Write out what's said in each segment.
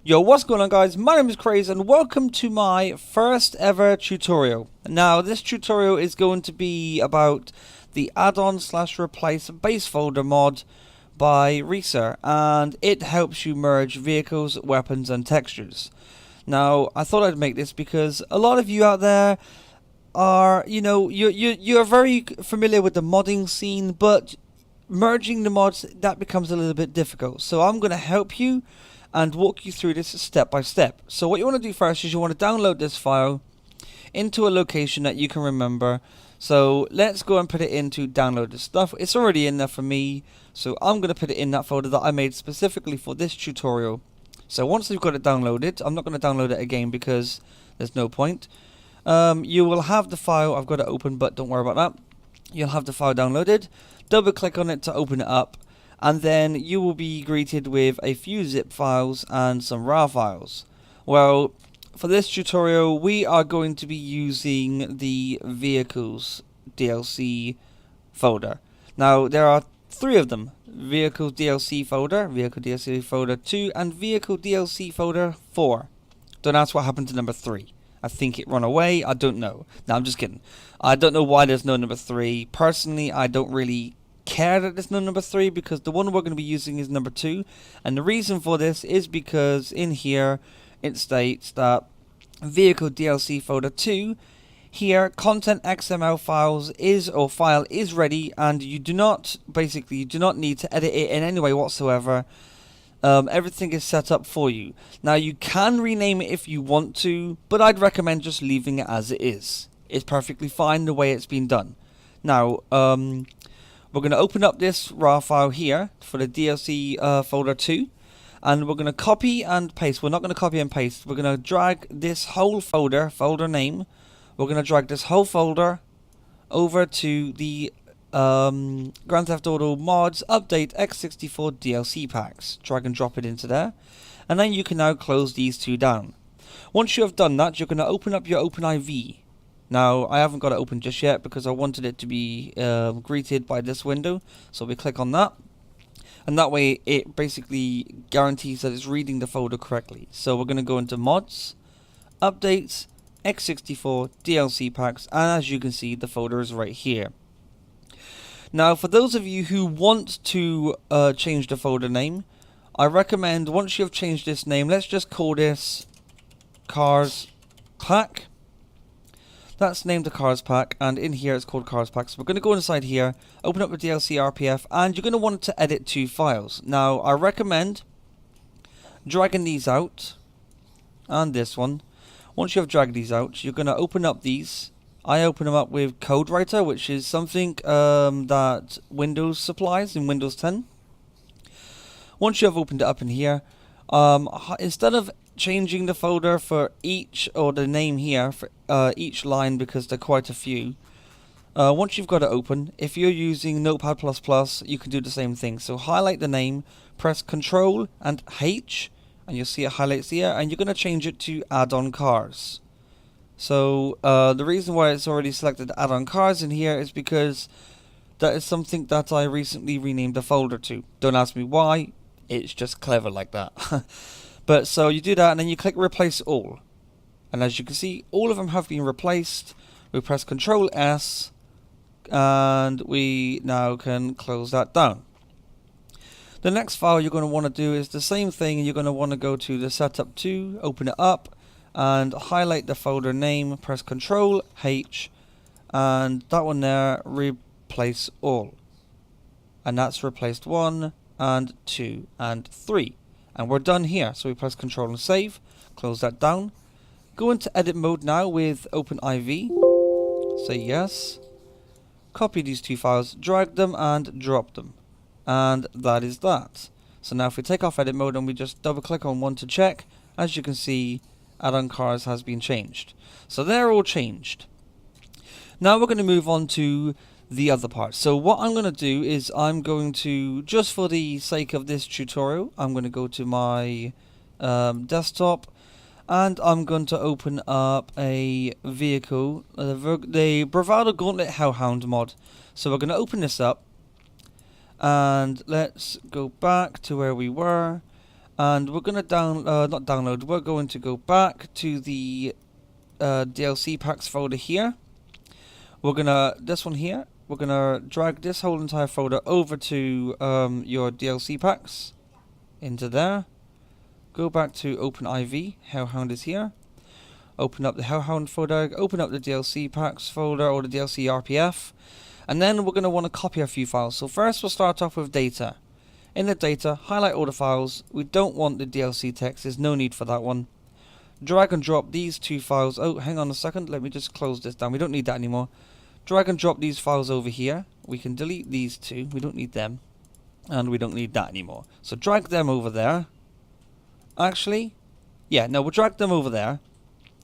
Yo, what's going on guys? My name is Craze and welcome to my first ever tutorial. Now this tutorial is going to be about the add-on slash replace base folder mod by Reeser, and it helps you merge vehicles, weapons and textures. Now I thought I'd make this because a lot of you out there are, you're very familiar with the modding scene, but merging the mods, that becomes a little bit difficult. So I'm going to help you and walk you through this step by step. So what you want to do first is you want to download this file into a location that you can remember. So let's go and put it into download this stuff. It's already in there for me, so I'm going to put it in that folder that I made specifically for this tutorial. So once you've got it downloaded, I'm not going to download it again because there's no point. You will have the file. I've got it open, but don't worry about that. You'll have the file downloaded. Double click on it to open it up, and then you will be greeted with a few zip files and some RAR files. Well, for this tutorial we are going to be using the vehicles DLC folder. Now there are three of them: vehicle DLC folder, vehicle DLC folder 2 and vehicle DLC folder 4. Don't ask what happened to number 3. I think it ran away. I don't know. No, I'm just kidding. I don't know why there's no number 3. Personally, I don't really care that there's no number 3 because the one we're going to be using is number 2, and the reason for this is because in here it states that vehicle DLC folder 2 here content XML file is ready, and you do not need to edit it in any way whatsoever. Everything is set up for you. Now you can rename it if you want to, but I'd recommend just leaving it as it is. It's perfectly fine the way it's been done. Now we're going to open up this RAR file here for the DLC folder 2, and we're going to copy and paste. We're not going to copy and paste. We're going to drag this whole folder name. We're going to drag this whole folder over to the Grand Theft Auto Mods Update X64 DLC packs. Drag and drop it into there, and then you can now close these two down. Once you have done that, you're going to open up your OpenIV. Now, I haven't got it open just yet because I wanted it to be greeted by this window. So we click on that, and that way it basically guarantees that it's reading the folder correctly. So we're going to go into Mods, Updates, X64, DLC Packs, and as you can see, the folder is right here. Now, for those of you who want to change the folder name, I recommend once you have changed this name, let's just call this Cars Pack. That's named the Cars Pack, and in here it's called Cars Pack. So we're going to go inside here, open up the DLC RPF, and you're going to want to edit two files. Now, I recommend dragging these out, and this one. Once you have dragged these out, you're going to open up these. I open them up with CodeWriter, which is something that Windows supplies in Windows 10. Once you have opened it up in here, instead of changing the folder for each, or the name here for each line, because there are quite a few, once you've got it open, if you're using Notepad++, you can do the same thing. So highlight the name, press Ctrl and H, and you'll see it highlights here, and you're going to change it to add-on cars. So the reason why it's already selected add-on cars in here is because that is something that I recently renamed the folder to. Don't ask me why, it's just clever like that. But so you do that, and then you click replace all, and as you can see, all of them have been replaced. We press Ctrl S, and we now can close that down. The next file you're going to want to do is the same thing. You're going to want to go to the setup 2, open it up, and highlight the folder name, press Ctrl H, and that one there, replace all, and that's replaced 1 and 2 and 3. And we're done here. So we press Ctrl and save, close that down, go into edit mode now with OpenIV, say yes, copy these two files, drag them and drop them, and that is that. So now if we take off edit mode and we just double click on one to check, as you can see, add-on cars has been changed. So they're all changed. Now we're going to move on to the other part. So what I'm going to do is I'm going to, just for the sake of this tutorial, I'm going to go to my desktop, and I'm going to open up a vehicle, the Bravado Gauntlet Hellhound mod. So we're going to open this up, and let's go back to where we were, And we're going to not download, we're going to go back to the DLC packs folder here. We're going to, this one here, we're going to drag this whole entire folder over to your DLC packs, into there. Go back to OpenIV, Hellhound is here. Open up the Hellhound folder, open up the DLC packs folder or the DLC RPF, and then we're going to want to copy a few files. So first we'll start off with data. In the data, highlight all the files. We don't want the DLC text, there's no need for that one. Drag and drop these two files. Oh, hang on a second, let me just close this down. We don't need that anymore. Drag and drop these files over here. We can delete these two, we don't need them. And we don't need that anymore. So drag them over there. Actually, yeah, no, we'll drag them over there.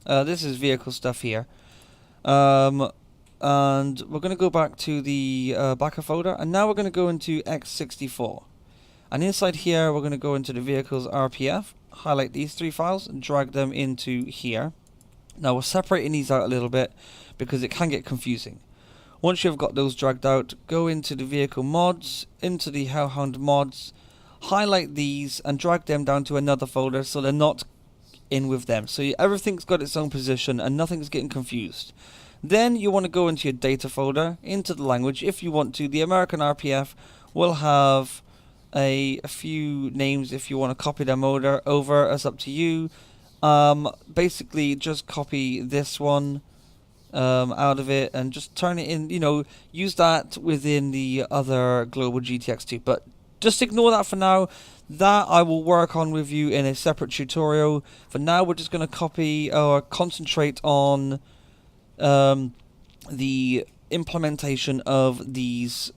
This is vehicle stuff here. And we're going to go back to the backer folder. And now we're going to go into X64. And inside here, we're going to go into the vehicles RPF. Highlight these three files and drag them into here. Now we're separating these out a little bit because it can get confusing. Once you've got those dragged out, go into the vehicle mods, into the Hellhound mods, highlight these and drag them down to another folder so they're not in with them. So everything's got its own position and nothing's getting confused. Then you want to go into your data folder, into the language. If you want to, the American RPF will have a few names if you want to copy them over. It's up to you. Basically just copy this one out of it and just turn it in, use that within the other global GTX2. But just ignore that for now. That I will work on with you in a separate tutorial. For now, we're just going to copy or concentrate on the implementation of these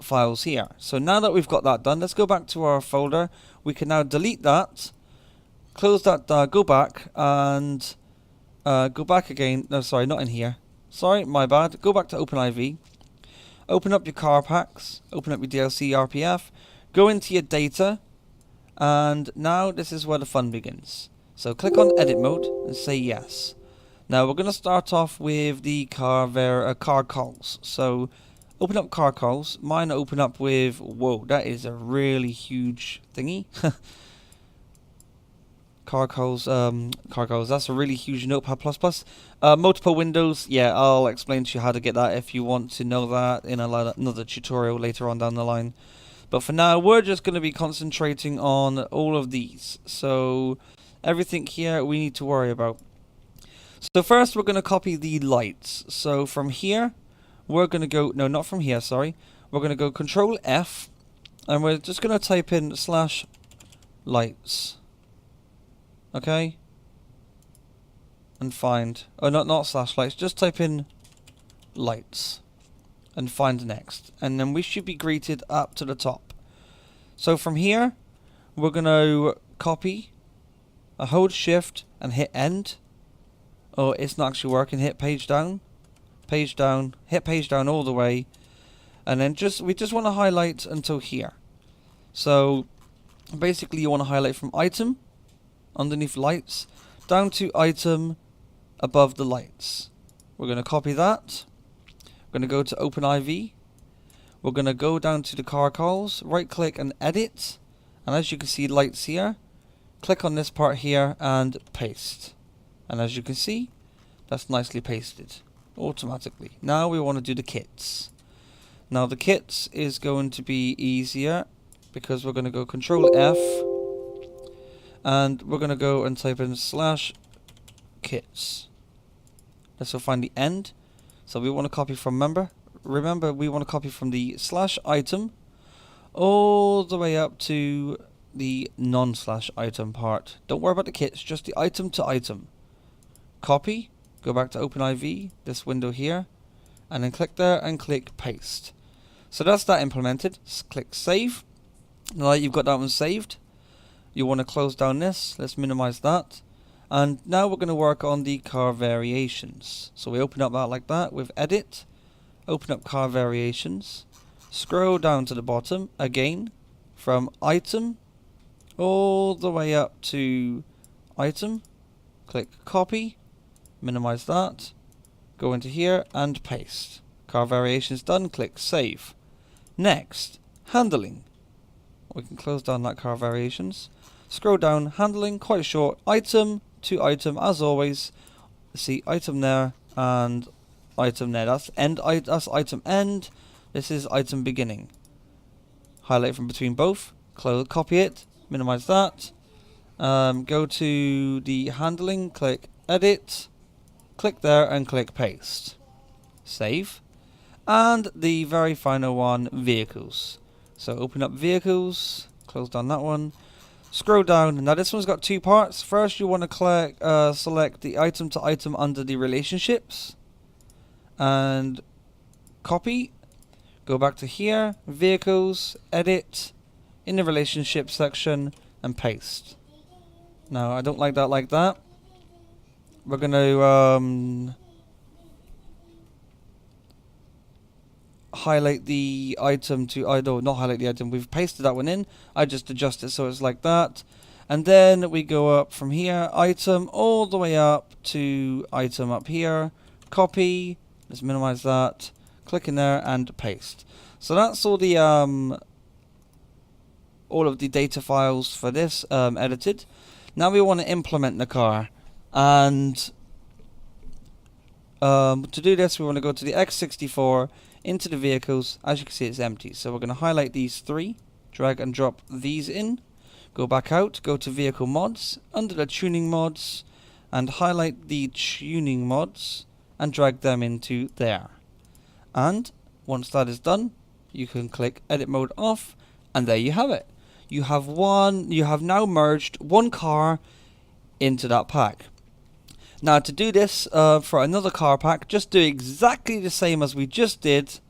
files here. So now that we've got that done, let's go back to our folder. We can now delete that, close that, go back and go back again. No, sorry, not in here. Sorry, my bad. Go back to OpenIV. Open up your car packs, open up your DLC RPF, go into your data, and now this is where the fun begins. So click on edit mode and say yes. Now we're going to start off with the car calls. So open up car calls. Mine open up with, whoa, that is a really huge thingy. Car calls, that's a really huge Notepad++. Multiple windows, yeah, I'll explain to you how to get that if you want to know that in another tutorial later on down the line. But for now, we're just going to be concentrating on all of these. So everything here we need to worry about. So first we're going to copy the lights. So from here, we're going to go, no, not from here, sorry. We're going to go Control F, and we're just going to type in /lights. Okay, and find, oh, not /lights, just type in lights and find next, and then we should be greeted up to the top. So from here we're going to copy, hold shift and hit end. Oh, it's not actually working. Hit page down, hit page down all the way, and then we just want to highlight until here. So basically you want to highlight from item underneath lights down to item above the lights. We're going to copy that. We're going to go to OpenIV. We're going to go down to the car calls, right click and edit, and as you can see lights here, click on this part here and paste, and as you can see that's nicely pasted automatically. Now we want to do the kits. Now the kits is going to be easier because we're going to go Control F and we're going to go and type in /kits. This will find the end. So we want to copy from remember we want to copy from the /item all the way up to the non/item part. Don't worry about the kits, just the item to item. Copy, go back to OpenIV, this window here, and then click there and click paste. So that's that implemented. Click save. Now that you've got that one saved, you want to close down this. Let's minimize that. And now we're going to work on the car variations. So we open up that like that with edit, open up car variations, scroll down to the bottom again from item all the way up to item, click copy, minimize that, go into here and paste. Car variations done, click save. Next, handling. We can close down that car variations. scroll down, handling, quite short, item to item, as always. See, item there and item there. That's that's item end. This is item beginning. Highlight from between both. Close, copy it, minimize that. Go to the handling, click edit, click there and click paste. Save. And the very final one, vehicles. So open up vehicles, close down that one. Scroll down. Now this one's got two parts. First you want to select the item to item under the relationships. And copy. Go back to here, vehicles, edit, in the relationship section, and paste. Now I don't like that like that. We're going to highlight the item to, not highlight the item, we've pasted that one in. I just adjust it so it's like that. And then we go up from here, item, all the way up to item up here. Copy, let's minimize that. Click in there and paste. So that's all the all of the data files for this edited. Now we want to implement the car, and to do this we want to go to the X64, into the vehicles. As you can see, it's empty, so we're going to highlight these three, drag and drop these in, go back out, go to vehicle mods, under the tuning mods, and highlight the tuning mods and drag them into there. And once that is done, you can click edit mode off, and there you have it. You have now merged one car into that pack. Now to do this for another car pack, just do exactly the same as we just did,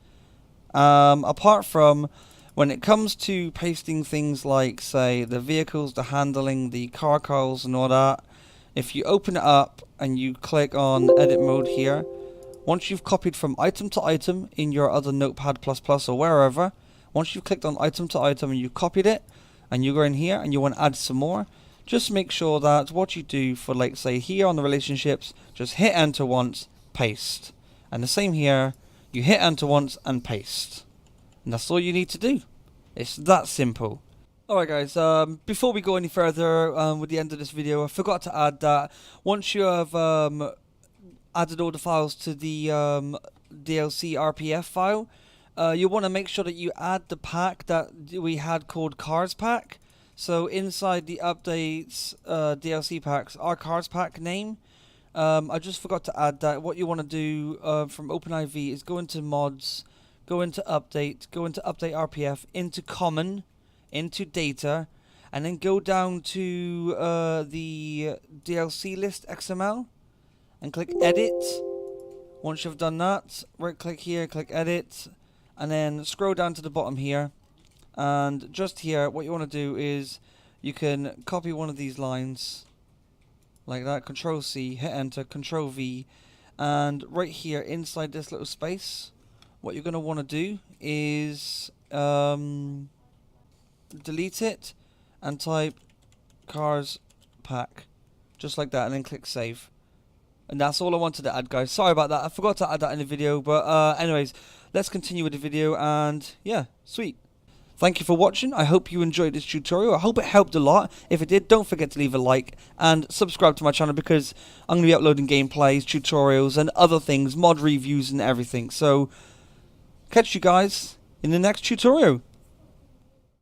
apart from when it comes to pasting things like, say, the vehicles, the handling, the car calls and all that. If you open it up and you click on edit mode here, once you've copied from item to item in your other Notepad++ or wherever, once you've clicked on item to item and you've copied it, and you go in here and you want to add some more, just make sure that what you do for, like, say here on the relationships, just hit enter once, paste. And the same here, you hit enter once and paste. And that's all you need to do. It's that simple. Alright guys, before we go any further with the end of this video, I forgot to add that once you have added all the files to the DLC RPF file, you want to make sure that you add the pack that we had called Cars Pack. So inside the updates DLC packs, our Cars Pack name, I just forgot to add that. What you want to do from OpenIV is go into mods, go into update RPF, into common, into data, and then go down to the DLC list XML and click edit. Once you've done that, right click here, click edit, and then scroll down to the bottom here. And just here, what you want to do is you can copy one of these lines like that, Control C, hit enter, Control V, and right here inside this little space, what you're going to want to do is delete it and type Cars Pack, just like that, and then click save. And that's all I wanted to add, guys. Sorry about that, I forgot to add that in the video, but anyways, let's continue with the video. And yeah, sweet. Thank you for watching. I hope you enjoyed this tutorial. I hope it helped a lot. If it did, don't forget to leave a like and subscribe to my channel, because I'm going to be uploading gameplays, tutorials, and other things, mod reviews and everything. So, catch you guys in the next tutorial.